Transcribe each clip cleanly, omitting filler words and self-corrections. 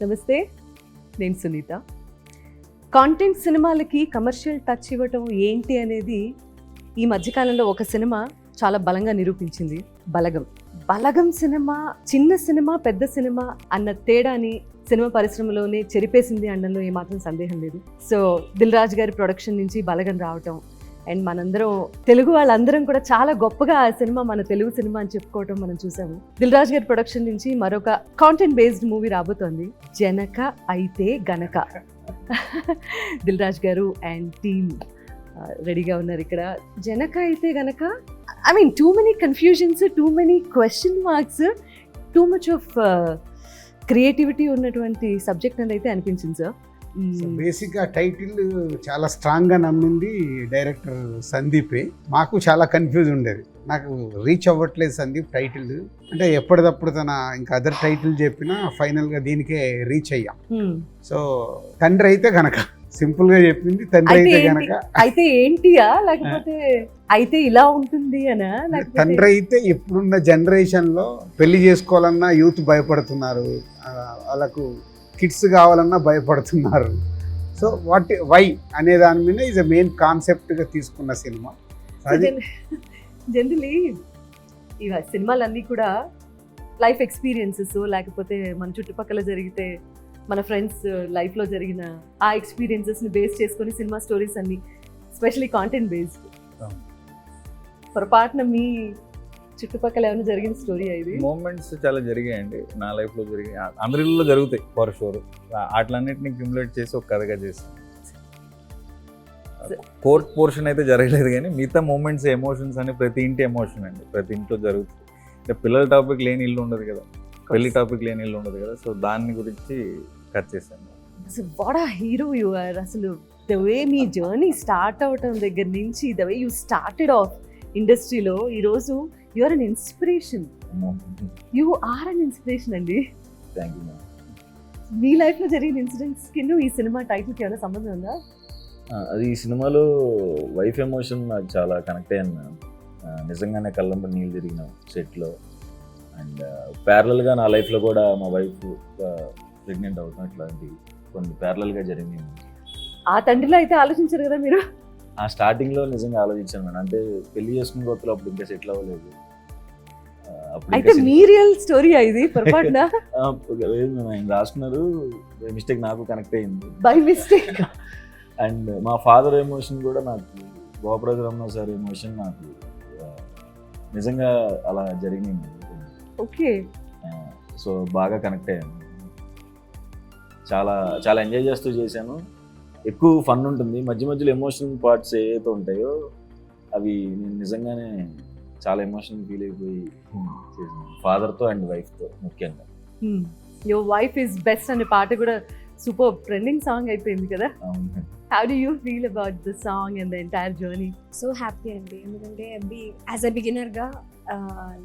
నమస్తే, నేను సునీత. కాంటెంట్ సినిమాలకి కమర్షియల్ టచ్ ఇవ్వటం ఏంటి అనేది ఈ మధ్యకాలంలో ఒక సినిమా చాలా బలంగా నిరూపించింది. బలగం సినిమా చిన్న సినిమా పెద్ద సినిమా అన్న తేడాని సినిమా పరిశ్రమలోనే చెరిపేసింది అనడంలో ఏమాత్రం సందేహం లేదు. సో దిల్ రాజు గారి ప్రొడక్షన్ నుంచి బలగం రావటం అండ్ మనందరం తెలుగు వాళ్ళందరం కూడా చాలా గొప్పగా ఆ సినిమా మన తెలుగు సినిమా అని చెప్పుకోవటం మనం చూసాము. దిల్ రాజు గారి ప్రొడక్షన్ నుంచి మరొక కాంటెంట్ బేస్డ్ మూవీ రాబోతోంది, జనక అయితే గనక. దిల్ రాజు గారు అండ్ టీమ్ రెడీగా ఉన్నారు ఇక్కడ. జనక అయితే గనక I mean too many confusions, too many question marks, too much of creativity ఉన్నటువంటి సబ్జెక్ట్ అని అయితే అనిపించింది సార్. బేసిక్గా టైటిల్ చాలా స్ట్రాంగ్గా నమ్మింది డైరెక్టర్ సందీపే. మాకు చాలా కన్ఫ్యూజ్ ఉండేది, నాకు రీచ్ అవ్వట్లేదు సందీప్ టైటిల్ అంటే. ఎప్పటికప్పుడు తన ఇంకా అదర్ టైటిల్ చెప్పినా ఫైనల్గా దీనికే రీచ్ అయ్యాం. సో తండ్రి అయితే గనక సింపుల్ గా చెప్పింది, తండ్రి అయితే గనక. అయితే ఏంటియా లేకపోతే అయితే ఇలా ఉంటుంది అనా? తండ్రి అయితే ఇప్పుడున్న జనరేషన్ లో పెళ్లి చేసుకోవాలన్నా యూత్ భయపడుతున్నారు, వాళ్ళకు కిడ్స్ కావాలన్నా భయపడుతున్నారు. సో వై అనే దాని మీద ఈజ్ అ మెయిన్ కాన్సెప్ట్ గా తీసుకున్న సినిమా. జనరలీ ఇవ సినిమాలన్నీ కూడా లైఫ్ ఎక్స్పీరియన్సెస్, లేకపోతే మన చుట్టుపక్కల జరిగితే మన ఫ్రెండ్స్ లైఫ్లో జరిగిన ఆ ఎక్స్పీరియన్సెస్ని బేస్ చేసుకొని సినిమా స్టోరీస్ అన్ని, ఎస్పెషలీ కాంటెంట్ బేస్డ్. పొరపాటున మీ చుట్టుపక్కల ఏమైనా జరిగిన స్టోరీ ఇది? మూమెంట్స్ చాలా జరిగాయండి నా లైఫ్లో, జరిగాయి, అందరిలో జరుగుతాయి ఫర్ షూర్. వాటిలన్నింటినీ క్యూములేట్ చేసి ఒక కథగా చేస్తాను. కోర్ట్ పోర్షన్ అయితే జరగలేదు, కానీ మిగతా మూమెంట్స్, ఎమోషన్స్ అని ప్రతి ఇంటి ఎమోషన్ అండి, ప్రతి ఇంట్లో జరుగుతుంది. అంటే పిల్లల టాపిక్ లేని ఇల్లు ఉండదు కదా, పెళ్లి టాపిక్ లేని ఇల్లు ఉండదు కదా. సో దాని గురించి కట్ చేశాను. అసలు what a hero you are. అసలు ద వే మీ జర్నీ స్టార్ట్ అవటం దగ్గర నుంచి, the way you started off ఇండస్ట్రీలో ఈరోజు you are an inspiration. You are an inspiration అండి. Thank you ma'am. మీ లైఫ్లో జరిగిన ఇన్సిడెంట్స్కి ఈ సినిమా టైటిల్కి ఏమైనా సంబంధం ఉందా? అది ఈ సినిమాలో వైఫ్ ఎమోషన్ నాకు చాలా కనెక్ట్ అయ్యాను మ్యామ్. నిజంగానే కళ్ళంబడి నీళ్ళు తిరిగిన సెట్లో. అండ్ ప్యారలల్గా నా లైఫ్లో కూడా మా వైఫ్ ప్రెగ్నెంట్ అవుతాం, ఇట్లాంటి కొన్ని ప్యారలల్గా జరిగింది. ఆ తండ్రిలో అయితే ఆలోచించారు కదా మీరు? ఆ స్టార్టింగ్లో నిజంగా ఆలోచించాను మేడం. అంటే పెళ్లి చేసుకున్న కొత్తలో అప్పుడు ఇంకా సెటిల్ అవ్వలేదు. అయితే మీ రియల్ స్టోరీ ఇది పొరపాటున? ఆయన రాసుకున్నారు, మిస్టేక్ నాకు కనెక్ట్ అయింది, బై మిస్టేక్. అండ్ మా ఫాదర్ ఎమోషన్ కూడా నాకు, గోపరాజు రమణ సార్ ఎమోషన్ నాకు నిజంగా అలా జరిగింది. ఓకే. సో బాగా కనెక్ట్ అయ్యాను, చాలా చాలా ఎంజాయ్ చేస్తూ చేశాను. ఎక్కువ ఫన్ ఉంటుంది, మధ్య మధ్యలో ఎమోషనల్ పార్ట్స్ ఏవైతే ఉంటాయో అవి నేను నిజంగానే చాలా ఎమోషనల్ ఫీల్ అయిపోయి చేశాను, ఫాదర్తో అండ్ వైఫ్తో ముఖ్యంగా. యువర్ వైఫ్ ఈజ్ బెస్ట్ అనే పాట కూడా సూపర్ ట్రెండింగ్ సాంగ్ అయిపోయింది కదా. How do you feel about the song and the entire journey? So happy అండి, ఎందుకంటే as a beginner గా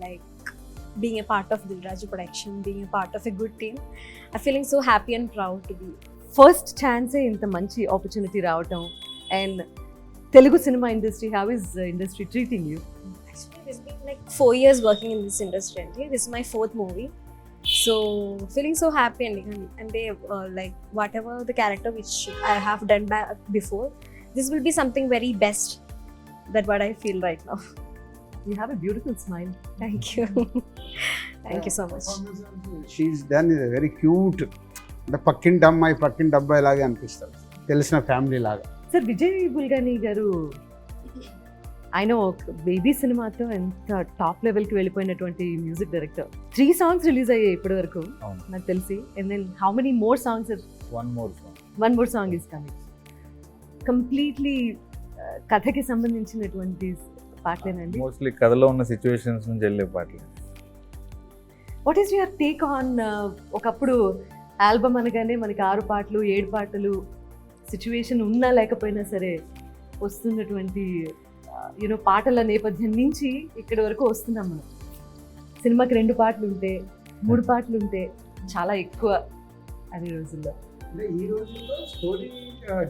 like being a part of Dil Raju production, being a part of a good team, I'm feeling so happy and proud to be. First chance ఇంత మంచి opportunity రావటం, and Telugu cinema industry, how is the industry treating you? Actually it's been like 4 years working in this industry అండి. This is my 4th movie. So feeling so happy and they like whatever the character which I have done before, this will be something very best that what I feel right now. You have a beautiful smile. Thank you. Thank you so much. She's done is very cute. అంటే పక్కింటి అబ్బాయి లాగా అనిపిస్తారు, తెలిసిన family లాగా. Sir Vijay Bulganin గారు, ఆయన ఒక బేబీ సినిమాతో ఎంత టాప్ లెవెల్కి వెళ్ళిపోయినటువంటి మ్యూజిక్ డైరెక్టర్. 3 songs రిలీజ్ అయ్యాయి ఇప్పటి వరకు నాకు తెలిసి. And then how many more songs? One more song is coming. Completely కథకి సంబంధించినటువంటి పాటలేనండి? మోస్ట్లీ కథలో ఉన్న సిచ్యువేషన్స్ నుంచి వెళ్ళే పాటలు. What is your take on? ఒకప్పుడు ఆల్బమ్ అనగానే మనకి 6 పాటలు 7 పాటలు, సిచ్యువేషన్ ఉన్నా లేకపోయినా సరే వస్తున్నటువంటి యూనో పాటల నేపథ్యం నుంచి ఇక్కడి వరకు వస్తున్నాం మనం. సినిమాకి 2 పాటలు ఉంటే 3 పాటలు ఉంటే చాలా ఎక్కువ అనే రోజుల్లో. అంటే ఈ రోజుల్లో స్టోరీ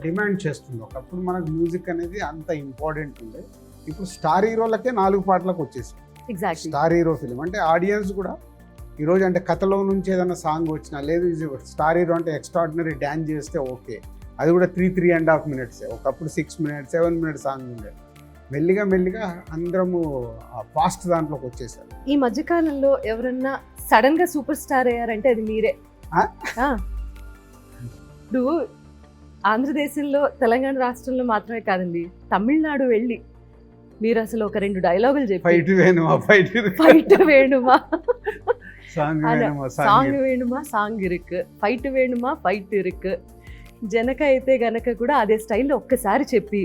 డిమాండ్ చేస్తుంది. ఒకప్పుడు మనకు మ్యూజిక్ అనేది అంత ఇంపార్టెంట్ ఉండే, ఇప్పుడు స్టార్ హీరోలకే 4 పాటలకు వచ్చేసి. ఎగ్జాక్ట్లీ. స్టార్ హీరో ఫిలిం అంటే ఆడియన్స్ కూడా ఈరోజు అంటే కథలో నుంచి ఏదైనా సాంగ్ వచ్చినా, లేదు ఇది స్టార్ హీరో అంటే ఎక్స్ట్రాడినరీ డ్యాన్స్ చేస్తే ఓకే, అది కూడా 3.5 minutes, ఒకప్పుడు 6 minutes 7 minutes సాంగ్ ఉండేది. మెల్లిగా మెల్లిగా అందరము ఫాస్ట్ దాంట్లోకి వచ్చేసారు. ఈ మధ్యకాలంలో ఎవరన్నా సడన్ గా సూపర్ స్టార్ అయ్యారంటే అది మీరే. ఆ? ఆ. ఇప్పుడు ఆంధ్రదేశంలో, తెలంగాణ రాష్ట్రంలో మాత్రమే కాదండి, తమిళనాడు వెళ్ళి మీరు అసలు ఒక 2 డైలాగులు చెప్పి ఫైట్ వేణుమా ఫైట్ వేణుమా సాంగ్ వేణుమా సాంగ్ వేణుమా సాంగ్ ఇరుక్, ఫైట్ వేణుమా ఫైట్ ఇరుక్, జనక అయితే గనక కూడా అదే స్టైల్లో ఒక్కసారి చెప్పి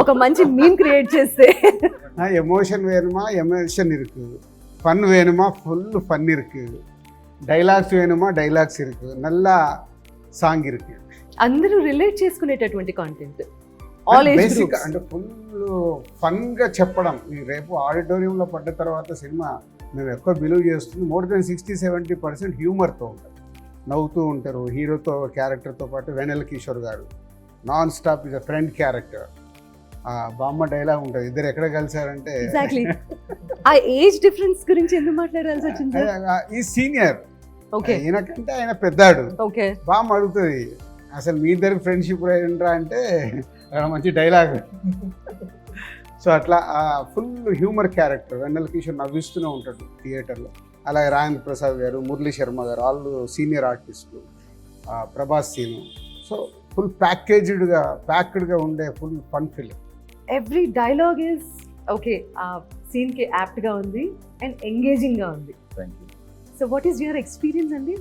ఒక మంచి మీమ్ క్రియేట్ చేస్తే ఎమోషన్ వేணுமா ఎమోషన్ ఇருக்கு, ఫన్ వేணுமா ఫుల్ ఫన్ ఇருக்கு, డైలాగ్స్ వేணுமா డైలాగ్స్ ఇருக்கு, నల్ల సాంగ్ ఇருக்கு. అందరూ రిలేట్ చేసుకునేటటువంటి content, all age basic groups. అంటే ఫుల్ ఫన్గా చెప్పడం. ఈ రేపు ఆడిటోరియంలో పడ్డ తర్వాత సినిమా మేము ఎక్కువ బిలీవ్ చేస్తుంది మోర్ దెన్ 60-70% హ్యూమర్తో ఉంటుంది, నవ్వుతూ ఉంటారు. హీరోతో క్యారెక్టర్తో పాటు వెన్నెల కిషోర్ గారు non stop is a friend character. బామ్మ డైలాగ్ ఉంటుంది, ఇద్దరు ఎక్కడ కలిసారంటే ఎగ్జాక్ట్లీ. ఆ ఏజ్ డిఫరెన్స్ గురించి ఎందుకు మాట్లాడాల్సి వచ్చింది సార్? ఈ సీనియర్, ఓకే ఈయనకంటే ఆయన పెద్దాడు. ఓకే. బామ్మ అడుగుతుంది, అసలు మీ ఇద్దరికి ఫ్రెండ్షిప్ ఏంట్రా అంటే అక్కడ మంచి డైలాగ్. సో అట్లా ఫుల్ హ్యూమర్ క్యారెక్టర్. వెన్నెల కిషోర్ నవ్విస్తూనే ఉంటాడు థియేటర్లో. అలాగే రాజేంద్ర ప్రసాద్ గారు, మురళీ శర్మ గారు, వాళ్ళు సీనియర్ ఆర్టిస్టులు, ప్రభాస్ సీను. సో ఫుల్ ప్యాక్డ్గా ఉండే full fun film. Every dialogue is okay, ఆ సీన్ కి యాప్ట్ గా ఉంది అండ్ ఎంగేజింగ్ గా ఉంది. Thank you. So what is your experience అండి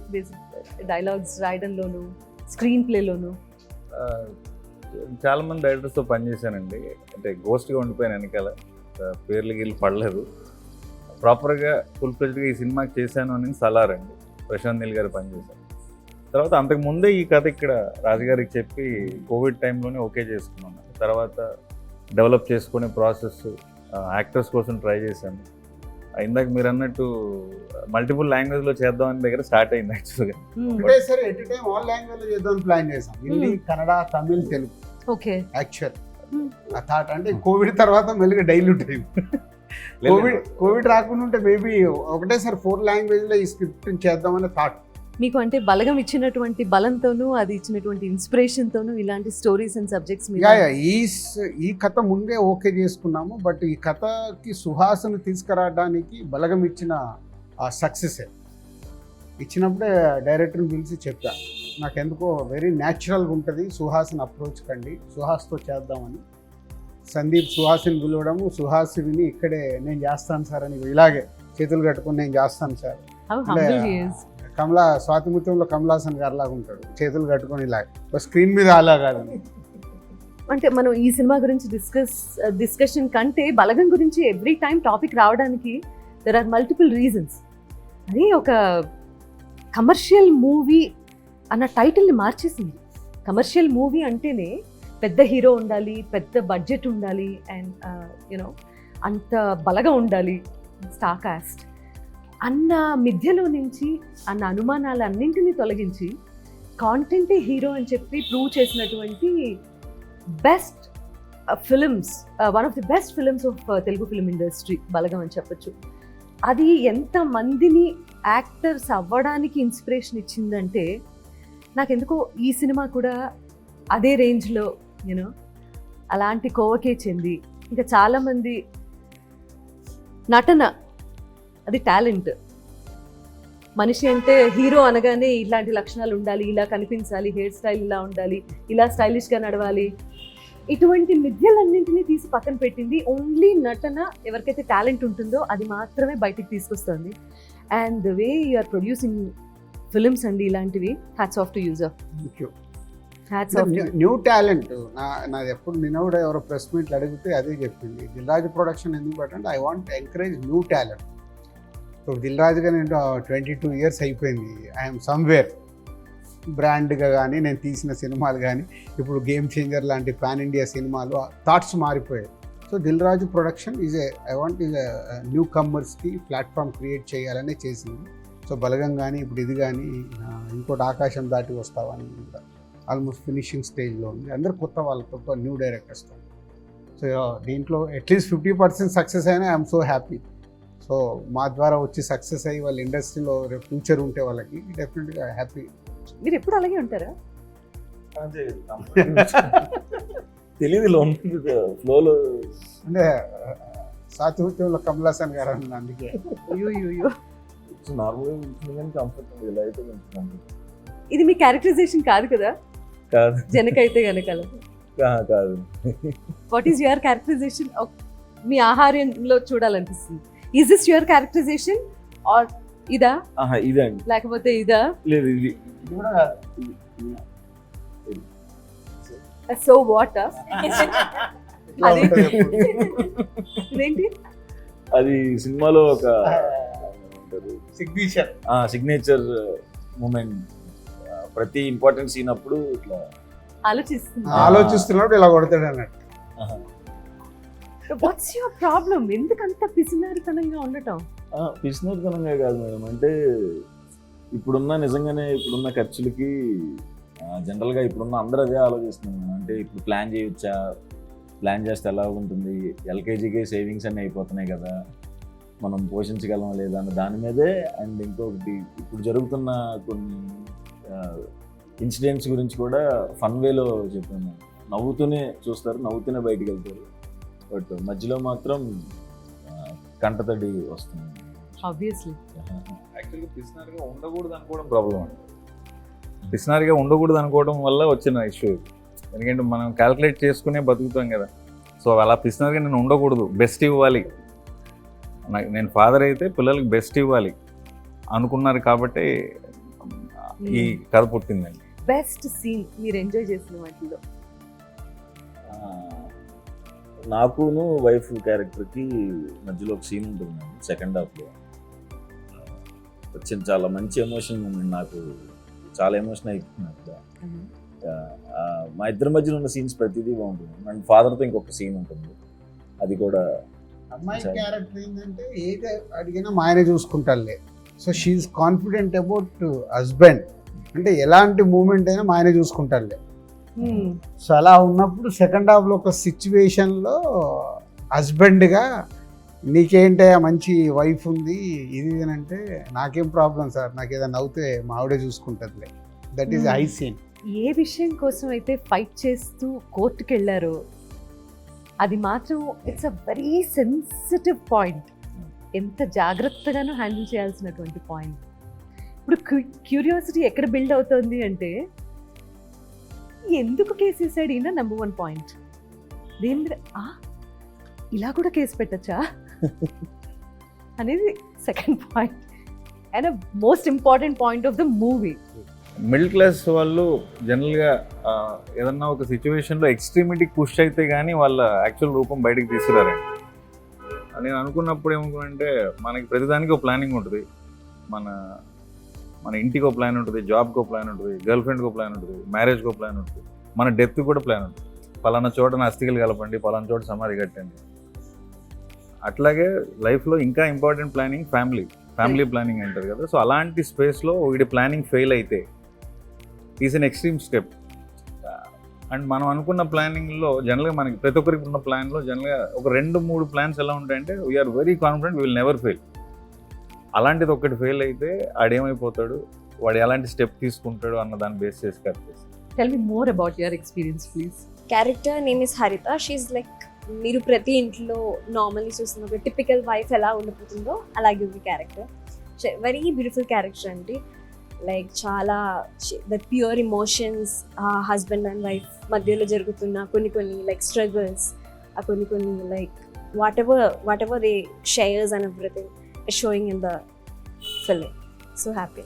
డైలాగ్స్ రాయడంలోను, స్క్రీన్ ప్లేలోను? చాలా మంది డైరెక్టర్స్తో పనిచేశానండి. అంటే గోస్ట్గా ఉండిపోయాను వెనకాల, పేర్లు గీళ్ళు పడలేదు. ప్రాపర్గా ఫుల్ ఫ్లెజ్డ్గా ఈ సినిమాకి చేశాను అని సలార్ అండి, ప్రశాంత్ నీల్ గారు పనిచేశాను. తర్వాత అంతకు ముందే ఈ కథ ఇక్కడ రాజుగారికి చెప్పి కోవిడ్ టైంలోనే ఓకే చేసుకున్నాను. తర్వాత డెవలప్ చేసుకునే ప్రాసెస్, యాక్టర్స్ కోసం ట్రై చేశాను. ఇందాక మీరు అన్నట్టు మల్టిపుల్ లాంగ్వేజ్లో చేద్దామని దగ్గర స్టార్ట్ అయింది యాక్చువల్గా. ఒకటేసారి ఎట్ టైం ఆల్ లాంగ్వేజ్ చేద్దాం ప్లాన్ చేసాం, హిందీ, కన్నడ, తమిళ్, తెలుగు. ఓకే. యాక్చువల్ ఆ థాట్ అంటే కోవిడ్ తర్వాత మెల్లిగా డైల్యూట్ అయింది. కోవిడ్ రాకుండా ఉంటే మేబీ ఒకటేసారి 4 లాంగ్వేజ్లో ఈ స్క్రిప్ట్ చేద్దామని థాట్. మీకు అంటే బలగం ఇచ్చినటువంటి బలంతోనూ, అది ఇచ్చినటువంటి ఇన్స్పిరేషన్తోనూ ఇలాంటి స్టోరీస్ అండ్ సబ్జెక్ట్స్ ఈ కథ ముందే ఓకే చేసుకున్నాము. బట్ ఈ కథకి సుహాసను తీసుకురావడానికి బలగం ఇచ్చిన ఆ సక్సెస్ ఇచ్చినప్పుడే డైరెక్టర్ని పిలిచి చెప్పా, నాకెందుకో వెరీ న్యాచురల్గా ఉంటుంది, సుహాసిని అప్రోచ్ కండి, సుహాస్తో చేద్దామని. సందీప్ సుహాసిని పిలవడము, సుహాసి విని ఇక్కడే నేను చేస్తాను సార్ అని ఇలాగే చేతులు కట్టుకుని నేను చేస్తాను సార్. స్వాతిముత్యంలో కమలాసన్ గారు లాగా ఉంటాడు, చేతులు కట్టుకొని ఇలా, స్క్రీన్ మీద అలా కాదు. అంటే మనం ఈ సినిమా గురించి డిస్కషన్ కంటే బలగం గురించి ఎవ్రీ టైం టాపిక్ రావడానికి దెర్ ఆర్ మల్టిపుల్ రీజన్స్. అది ఒక కమర్షియల్ మూవీ అన్న టైటిల్ని మార్చేసింది. కమర్షియల్ మూవీ అంటేనే పెద్ద హీరో ఉండాలి, పెద్ద బడ్జెట్ ఉండాలి, అండ్ యూనో అంత బలగా ఉండాలి, స్టార్ కాస్ట్ అన్న మిథ్యలో నుంచి, అన్న అనుమానాలన్నింటినీ తొలగించి కాంటెంటే హీరో అని చెప్పి ప్రూవ్ చేసినటువంటి best films, one of the best films of Telugu film industry Balagam అని చెప్పొచ్చు. అది ఎంతమందిని యాక్టర్స్ అవ్వడానికి ఇన్స్పిరేషన్ ఇచ్చిందంటే, నాకెందుకో ఈ సినిమా కూడా అదే రేంజ్లో యూనో అలాంటి కోవకే చెంది, ఇంకా చాలామంది నటన అది టాలెంట్. మనిషి అంటే హీరో అనగానే ఇలాంటి లక్షణాలు ఉండాలి, ఇలా కనిపించాలి, హెయిర్ స్టైల్ ఇలా ఉండాలి, ఇలా స్టైలిష్గా నడవాలి, ఇటువంటి మిథ్యలన్నింటినీ తీసి పక్కన పెట్టింది. ఓన్లీ నటన, ఎవరికైతే టాలెంట్ ఉంటుందో అది మాత్రమే బయటికి తీసుకొస్తుంది. And the way you are producing films అండి ఇలాంటివి, hats off to user. Hats off. New talent నాది ఎప్పుడు నిన్న కూడా ఎవరో ప్రెస్ మీట్లు అడిగితే అదే చెప్పింది, దిల్ రాజు ప్రొడక్షన్ ఎందుకు పెట్టంటే I want encourage new talent. ఇప్పుడు దిల్ రాజుగా నేను 22 years అయిపోయింది, ఐఎమ్ సమ్వేర్. బ్రాండ్గా కానీ నేను తీసిన సినిమాలు కానీ ఇప్పుడు గేమ్ చేంజర్ లాంటి పాన్ ఇండియా సినిమాలు థాట్స్ మారిపోయాయి. So Dil Raju production I want new కమ్మర్స్కి ప్లాట్ఫామ్ క్రియేట్ చేయాలనే చేసింది. సో బలగం కానీ ఇప్పుడు ఇది కానీ ఇంకోటి ఆకాశం దాటి వస్తావని కూడా ఆల్మోస్ట్ ఫినిషింగ్ స్టేజ్లో ఉంది. అందరు కొత్త వాళ్ళతో న్యూ డైరెక్టర్స్తో. సో దీంట్లో అట్లీస్ట్ 50% సక్సెస్ అయినా I'm so happy. So so మా ద్వారా వచ్చి సక్సెస్ అయ్యి వాళ్ళ ఇండస్ట్రీలో రేపు ఫ్యూచర్ ఉంటే వాళ్ళకి డెఫినెట్గా హ్యాపీ. మీరు ఎప్పుడు అలాగే ఉంటారా? తెలియదు ఫ్లోలో అంటే సాతిహృత్యంలో కమల్ హాసన్ గారు అన్న అందుకే. అయ్యో నార్మల్గా ఉంటుంది కానీ కంఫర్ట్ ఇలా అయితే కొంచెం comfort. ఇది మీ క్యారెక్టరైజేషన్ కాదు కదా కాదు జనకైతే గనకాల. కాదు వాట్ ఈస్ యువర్ క్యారెక్టరైజేషన్? మీ ఆహార్యంలో చూడాలనిపిస్తుంది. Is this your characterization or ఇదా ఇదే అండి. లేకపోతే ఇదా? లేదు ఇది కూడా సో వాట్ అది ఇదేంటి? అది సినిమాలో ఒక సిగ్నేచర్. Signature moment. ప్రతి ఇంపార్టెంట్ సీన్ అప్పుడు ఇట్లా ఆలోచిస్తున్నప్పుడు ఇలా కొడతాడు అన్నట్టు. What's your problem? ఎందుకంత పిసినారితనంగా ఉండటం? పిసినరితనంగా కాదు మేడం, అంటే ఇప్పుడున్న ఖర్చులకి జనరల్గా ఇప్పుడున్న అందరూ అదే ఆలోచిస్తున్నాం. అంటే ఇప్పుడు ప్లాన్ చేయొచ్చా, ప్లాన్ చేస్తే ఎలా ఉంటుంది, ఎల్కేజీకే సేవింగ్స్ అన్నీ అయిపోతున్నాయి కదా, మనం పోషించగలం లేదా అన్న దాని మీదే. అండ్ ఇంకొకటి ఇప్పుడు జరుగుతున్న కొన్ని ఇన్సిడెంట్స్ గురించి కూడా ఫన్ వేలో చెప్పాను. నవ్వుతూనే చూస్తారు, నవ్వుతూనే బయటికి వెళ్తారు, బట్ మధ్యలో మాత్రం కంటతడి వస్తుంది. ఆబ్వియస్లీ యాక్చువల్గా పిసినారిగా ఉండకూడదు అనుకోవడం ప్రాబ్లం అండి. పిసినారిగా ఉండకూడదు అనుకోవడం వల్ల వచ్చిన ఇష్యూ ఇది. ఎందుకంటే మనం క్యాల్కులేట్ చేసుకునే బతుకుతాం కదా. సో అలా పిసినారిగా నేను ఉండకూడదు, బెస్ట్ ఇవ్వాలి, నేను ఫాదర్ అయితే పిల్లలకి బెస్ట్ ఇవ్వాలి అనుకున్నారు కాబట్టి ఈ కథ పుట్టిందండి. బెస్ట్ సీన్ మీరు ఎంజాయ్ చేసిన వాటిలో? నాకును వైఫ్ క్యారెక్టర్కి మధ్యలో ఒక సీన్ ఉంటుంది సెకండ్ హాఫ్లో. వచ్చిన చాలా మంచి ఎమోషన్ మూమెంట్, నాకు చాలా ఎమోషన్ అయిపోతుంది. మా ఇద్దరి మధ్యలో ఉన్న సీన్స్ ప్రతిదీ బాగుంటుంది. అండ్ ఫాదర్తో ఇంకొక సీన్ ఉంటుంది, అది కూడా. అమ్మాయి క్యారెక్టర్ ఏంటంటే ఏది అడిగినా మా ఆయనే చూసుకుంటారులే. So she is confident about husband, అంటే ఎలాంటి మూమెంట్ అయినా మా ఆయనే చూసుకుంటారులే. సో అలా ఉన్నప్పుడు సెకండ్ హాఫ్లో ఒక సిచ్యువేషన్లో హస్బెండ్గా నీకేంటయ్యా మంచి వైఫ్ ఉంది ఇది అంటే, నాకేం ప్రాబ్లం సార్, నాకు ఏదైనా అవుతే మా ఆవిడే చూసుకుంటుందిలే. That is high scene. ఏ విషయం కోసం అయితే ఫైట్ చేస్తూ కోర్టుకి వెళ్ళారో అది మాత్రం it's a very sensitive point. ఎంత జాగ్రత్తగానూ హ్యాండిల్ చేయాల్సినటువంటి పాయింట్. ఇప్పుడు క్యూరియాసిటీ ఎక్కడ బిల్డ్ అవుతుంది అంటే, ఎందుకు కేసు వేసాడు ఈయన నెంబర్ 1 పాయింట్. దేని మీద ఇలా కూడా కేసు పెట్టచ్చా అనేది second point. And most important point of the movie. Middle class వాళ్ళు జనరల్గా ఏదన్నా ఒక సిచ్యువేషన్లో ఎక్స్ట్రీమిటీకి పుష్ అయితే కానీ వాళ్ళ యాక్చువల్ రూపం బయటకు తీసుకురారండి. నేను అనుకున్నప్పుడు ఏమనుకున్నానంటే, మనకి ప్రతిదానికి ఒక ప్లానింగ్ ఉంటుంది. మన ఇంటికి ఒక ప్లాన్ ఉంటుంది, జాబ్కి ఒక ప్లాన్ ఉంటుంది, గర్ల్ ఫ్రెండ్కి ఒక ప్లాన్ ఉంటుంది, మ్యారేజ్కి ఒక ప్లాన్ ఉంటుంది, మన డెత్కి కూడా ప్లాన్ ఉంటుంది. పలానా చోట నా అస్థికలు కలపండి, పలానా చోట సమాధి కట్టండి. అట్లాగే లైఫ్లో ఇంకా ఇంపార్టెంట్ ప్లానింగ్ ఫ్యామిలీ ప్లానింగ్ అంటారు కదా. సో అలాంటి స్పేస్లో వీడి ప్లానింగ్ ఫెయిల్ అయితే is an extreme step. And మనం అనుకున్న ప్లానింగ్లో జనరల్గా మనకి ప్రతి ఒక్కరికి ఉన్న ప్లాన్లో జనరల్గా ఒక 2-3 ప్లాన్స్ ఎలా ఉంటాయంటే, we are very confident we will never fail. అలాంటిది ఒక్కటి ఫెయిల్ అయితే ఆడేమైపోతాడు, వాడు ఎలాంటి స్టెప్ తీసుకుంటాడు అన్న దాన్ని బేస్ చేసి కట్ చేస్తాడు. Tell me more about your experience please. Character name is హరిత. షీఈ్ లైక్, మీరు ప్రతి ఇంట్లో నార్మల్లీ చూస్తున్న ఒక టిపికల్ వైఫ్ ఎలా ఉండిపోతుందో అలాగే ఉంది క్యారెక్టర్. వెరీ బ్యూటిఫుల్ క్యారెక్టర్ అండి. లైక్ చాలా the pure emotions, husband and wife మధ్యలో జరుగుతున్న కొన్ని లైక్ స్ట్రగుల్స్, కొన్ని like what ever they shares and everything is showing in the film. So happy.